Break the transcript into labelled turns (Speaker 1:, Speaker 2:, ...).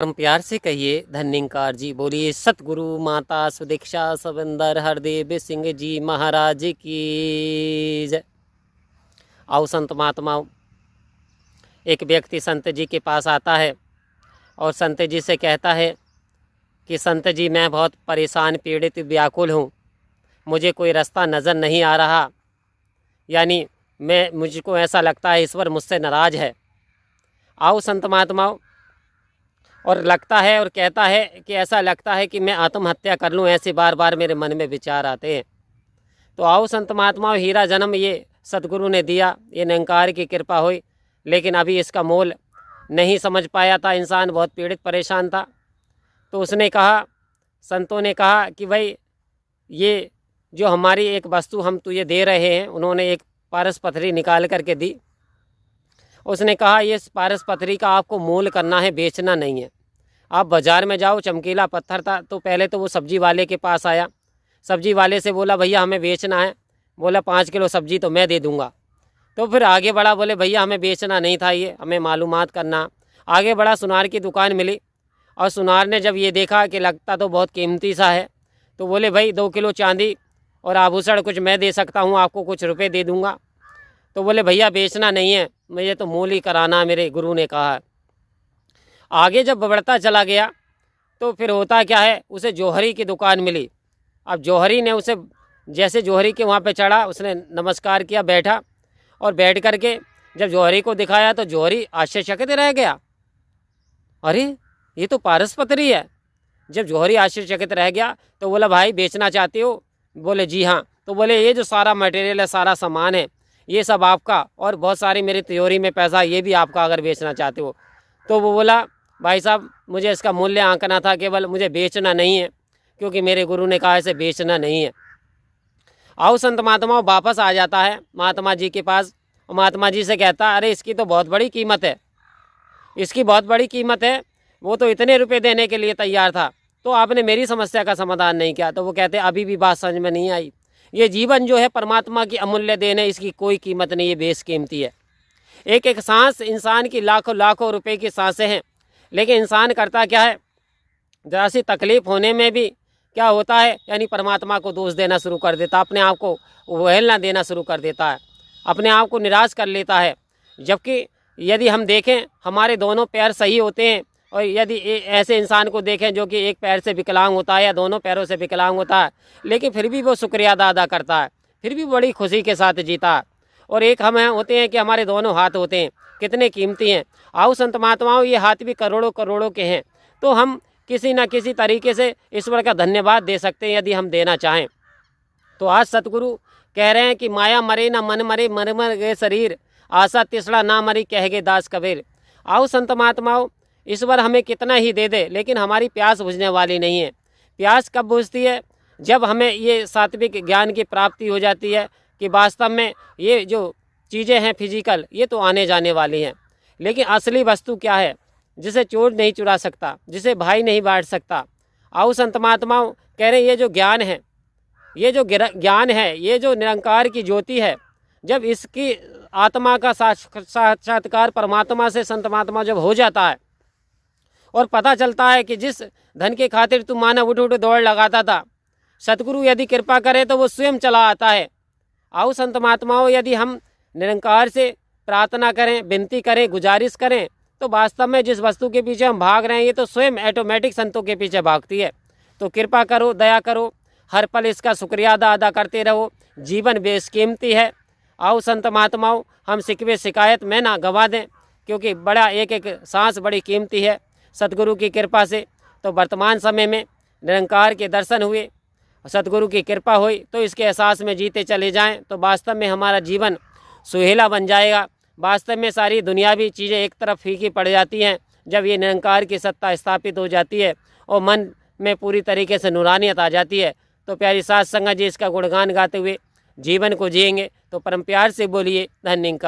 Speaker 1: हम प्यार से कहिए धन्यंकार जी। बोलिए सतगुरु माता सुदीक्षा सविंदर हरदेव सिंह जी महाराज की जय। आओ संत महात्माओं, एक व्यक्ति संत जी के पास आता है और संत जी से कहता है कि संत जी, मैं बहुत परेशान पीड़ित व्याकुल हूँ, मुझे कोई रास्ता नज़र नहीं आ रहा। यानी मुझको ऐसा लगता है ईश्वर मुझसे नाराज़ है। आओ संत महात्माओं, और लगता है और कहता है कि ऐसा लगता है कि मैं आत्महत्या कर लूँ, ऐसे बार बार मेरे मन में विचार आते हैं। तो आओ संत महात्माओं, हीरा जन्म ये सतगुरु ने दिया, ये निरंकार की कृपा हुई, लेकिन अभी इसका मोल नहीं समझ पाया था। इंसान बहुत पीड़ित परेशान था। तो उसने कहा, संतों ने कहा कि भाई ये जो हमारी एक वस्तु हम तुझे दे रहे हैं, उन्होंने एक पारस पथरी निकाल करके दी। उसने कहा ये पारस पथरी का आपको मोल करना है, बेचना नहीं है। आप बाज़ार में जाओ, चमकीला पत्थर था। तो पहले तो वो सब्जी वाले के पास आया, सब्जी वाले से बोला भैया हमें बेचना है। बोला 5 किलो सब्जी तो मैं दे दूंगा। तो फिर आगे बढ़ा, बोले भैया हमें बेचना नहीं था, ये हमें मालूमात करना। आगे बढ़ा, सुनार की दुकान मिली और सुनार ने जब ये देखा कि लगता तो बहुत कीमती सा है, तो बोले भाई 2 किलो चांदी और आभूषण कुछ मैं दे सकता हूँ, आपको कुछ रुपये दे दूँगा। तो बोले भैया बेचना नहीं है, मुझे तो मोल ही कराना, मेरे गुरु ने कहा। आगे जब बढ़ता चला गया तो फिर होता क्या है, उसे जौहरी की दुकान मिली। अब जौहरी ने उसे, जैसे जौहरी के वहाँ पे चढ़ा, उसने नमस्कार किया, बैठा, और बैठ करके जब जौहरी को दिखाया तो जौहरी आश्चर्यचकित रह गया। अरे ये तो पारस पथरी है। जब जौहरी आश्चर्यचकित रह गया तो बोला भाई बेचना चाहते हो? बोले जी हाँ। तो बोले ये जो सारा मटेरियल है, सारा सामान है, ये सब आपका, और बहुत सारी मेरी तिजोरी में पैसा, ये भी आपका अगर बेचना चाहते हो। तो वो बोला भाई साहब मुझे इसका मूल्य आंकना था, केवल मुझे बेचना नहीं है, क्योंकि मेरे गुरु ने कहा इसे बेचना नहीं है। आओ संत महात्माओं, वापस आ जाता है महात्मा जी के पास, और महात्मा जी से कहता अरे इसकी तो बहुत बड़ी कीमत है, इसकी बहुत बड़ी कीमत है, वो तो इतने रुपए देने के लिए तैयार था, तो आपने मेरी समस्या का समाधान नहीं किया। तो वो कहते अभी भी बात समझ में नहीं आई। ये जीवन जो है परमात्मा की अमूल्य देन है, इसकी कोई कीमत नहीं है, बेशकीमती है। एक एक सांस इंसान की लाखों लाखों रुपए की सांसें हैं, लेकिन इंसान करता क्या है, ज़रा सी तकलीफ़ होने में भी क्या होता है, यानी परमात्मा को दोष देना शुरू कर देता, अपने आप को अवहेलना देना शुरू कर देता है, अपने आप को निराश कर लेता है। जबकि यदि हम देखें, हमारे दोनों पैर सही होते हैं, और यदि ऐसे इंसान को देखें जो कि एक पैर से विकलांग होता है या दोनों पैरों से विकलांग होता है, लेकिन फिर भी वो शुक्रिया अदा करता है, फिर भी बड़ी खुशी के साथ जीता है। और एक हम होते हैं कि हमारे दोनों हाथ होते हैं, कितने कीमती हैं। आओ संत महात्माओं, ये हाथ भी करोड़ों करोड़ों के हैं, तो हम किसी न किसी तरीके से ईश्वर का धन्यवाद दे सकते हैं, यदि हम देना चाहें। तो आज सतगुरु कह रहे हैं कि माया मरे ना मन मरे, मर मर गए शरीर, आशा तिसड़ा ना मरी, कह गए दास कबीर। आओ संत महात्माओं, ईश्वर हमें कितना ही दे दे, लेकिन हमारी प्यास बुझने वाली नहीं है। प्यास कब बुझती है? जब हमें ये सात्विक ज्ञान की प्राप्ति हो जाती है कि वास्तव में ये जो चीज़ें हैं फिजिकल, ये तो आने जाने वाली हैं, लेकिन असली वस्तु क्या है, जिसे चोर नहीं चुरा सकता, जिसे भाई नहीं बांट सकता। आओ संत महात्माओं, कह रहे ये जो ज्ञान है, ये जो ज्ञान है, ये जो निरंकार की ज्योति है, जब इसकी आत्मा का साक्षात्कार परमात्मा से संत महात्मा जब हो जाता है, और पता चलता है कि जिस धन के खातिर तू मानव उठ उठ दौड़ लगाता था, सतगुरु यदि कृपा करे तो वो स्वयं चला आता है। आओ संत महात्माओं, यदि हम निरंकार से प्रार्थना करें, विनती करें, गुजारिश करें, तो वास्तव में जिस वस्तु के पीछे हम भाग रहे हैं, ये तो स्वयं ऑटोमेटिक संतों के पीछे भागती है। तो कृपा करो, दया करो, हर पल इसका शुक्रिया अदा करते रहो, जीवन बेशकीमती है। आओ संत महात्माओं, हम शिकवे शिकायत में ना गंवा दें, क्योंकि बड़ा एक एक सांस बड़ी कीमती है। सतगुरु की कृपा से तो वर्तमान समय में निरंकार के दर्शन हुए, सतगुरु की कृपा हुई, तो इसके एहसास में जीते चले जाएं, तो वास्तव में हमारा जीवन सुहेला बन जाएगा। वास्तव में सारी दुनियावी चीज़ें एक तरफ फीकी पड़ जाती हैं, जब ये निरंकार की सत्ता स्थापित हो जाती है और मन में पूरी तरीके से नूरानियत आ जाती है। तो प्यारी साथ संगत जी, इसका गुणगान गाते हुए जीवन को जिएंगे, तो परम प्यार से बोलिए धन्यंकार।